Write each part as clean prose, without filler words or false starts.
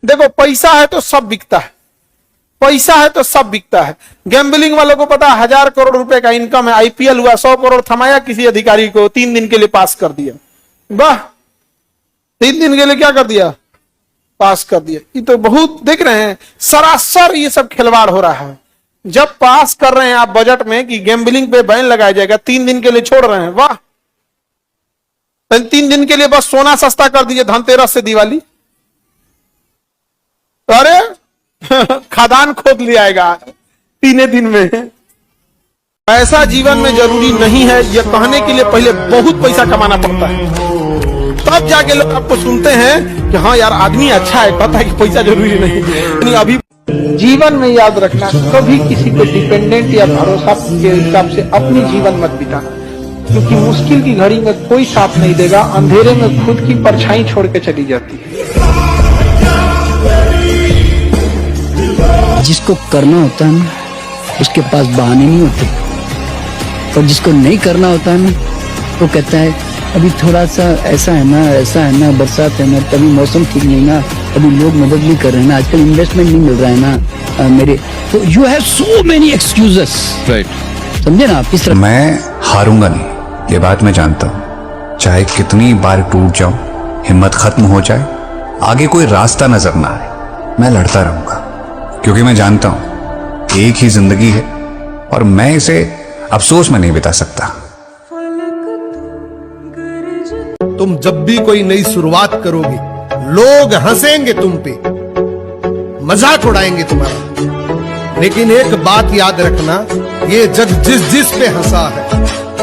देखो पैसा है तो सब बिकता है, पैसा है तो सब बिकता है। गैम्बलिंग वालों को पता 1000 करोड़ रुपए का इनकम है, आईपीएल हुआ 100 करोड़ थमाया किसी अधिकारी को, 3 दिन के लिए पास कर दिया। वाह, 3 दिन के लिए क्या कर दिया, पास कर दिया। ये तो बहुत देख रहे हैं, सरासर ये सब खिलवाड़ हो रहा है। जब पास कर रहे हैं आप बजट में कि गैम्बलिंग पे बैन लगाया जाएगा, 3 दिन के लिए छोड़ रहे हैं। वाह, 3 दिन के लिए बस सोना सस्ता कर दीजिए, धनतेरस से दिवाली। अरे खदान खोद लिया जाएगा 3 दिन में। पैसा जीवन में जरूरी नहीं है, यह कहने के लिए पहले बहुत पैसा कमाना पड़ता है, तब जाके लोग आपको सुनते हैं कि हाँ यार आदमी अच्छा है, पता है कि पैसा जरूरी नहीं है। अभी जीवन में याद रखना, कभी किसी पे डिपेंडेंट या भरोसा के हिसाब से अपनी जीवन मत बिताना, क्योंकि मुश्किल की घड़ी में कोई साथ नहीं देगा, अंधेरे में खुद की परछाई छोड़ के चली जाती है। जिसको करना होता है ना, उसके पास बहाने नहीं होते, और जिसको नहीं करना होता है ना, वो कहता है अभी थोड़ा सा ऐसा है ना, ऐसा है ना, बरसात है ना, कभी मौसम ठीक नहीं ना, अभी लोग मदद नहीं कर रहे हैं ना, आजकल इन्वेस्टमेंट नहीं मिल रहा है ना मेरे, तो you have so many excuses, right? समझे ना आप? इस तरह मैं हारूंगा नहीं, ये बात मैं जानता हूँ। चाहे कितनी बार टूट जाऊं, हिम्मत खत्म हो जाए, आगे कोई रास्ता नजर ना आए, मैं लड़ता रहूंगा, क्योंकि मैं जानता हूं एक ही जिंदगी है और मैं इसे अफसोस में नहीं बिता सकता। तुम जब भी कोई नई शुरुआत करोगे, लोग हंसेंगे तुम पे, मजाक उड़ाएंगे तुम्हारा, लेकिन एक बात याद रखना, ये जग जिस पे हंसा है,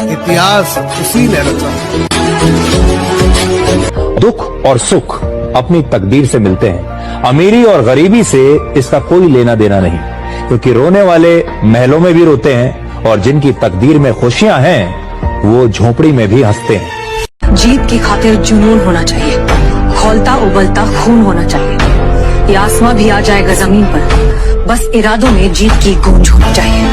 इतिहास उसी ने रचा। दुख और सुख अपनी तकदीर से मिलते हैं, अमीरी और गरीबी से इसका कोई लेना देना नहीं, क्योंकि रोने वाले महलों में भी रोते हैं और जिनकी तकदीर में खुशियां हैं वो झोपड़ी में भी हंसते हैं। जीत की खातिर जुनून होना चाहिए, खौलता उबलता खून होना चाहिए, ये आसमां भी आ जाएगा जमीन पर, बस इरादों में जीत की गूंज होनी चाहिए।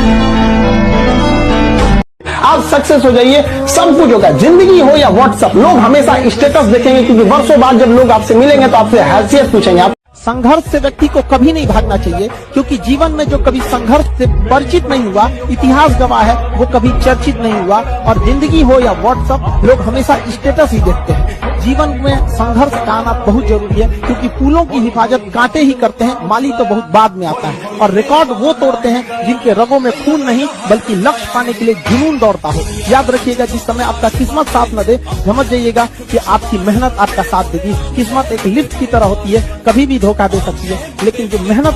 आप सक्सेस हो जाइए, सब कुछ होगा, जिंदगी हो या व्हाट्सएप, लोग हमेशा स्टेटस देखेंगे, क्योंकि वर्षों बाद जब लोग आपसे मिलेंगे तो आपसे हैसियत पूछेंगे। आप संघर्ष से व्यक्ति को कभी नहीं भागना चाहिए, क्योंकि जीवन में जो कभी संघर्ष से परिचित नहीं हुआ, इतिहास गवाह है, वो कभी चर्चित नहीं हुआ। और जिंदगी हो या व्हाट्सएप, लोग हमेशा स्टेटस ही देखते हैं। जीवन में संघर्ष का आना बहुत जरूरी है, क्योंकि फूलों की हिफाजत कांटे ही करते हैं, माली तो बहुत बाद में आता है। और रिकॉर्ड वो तोड़ते हैं जिनके रगों में खून नहीं, बल्कि लक्ष्य पाने के लिए जुनून दौड़ता हो। याद रखिएगा, जिस समय आपका किस्मत साथ न दे, समझ जाइएगा कि आपकी मेहनत आपका साथ देगी। किस्मत एक लिफ्ट की तरह होती है, कभी भी धोखा दे सकती है, लेकिन जो मेहनत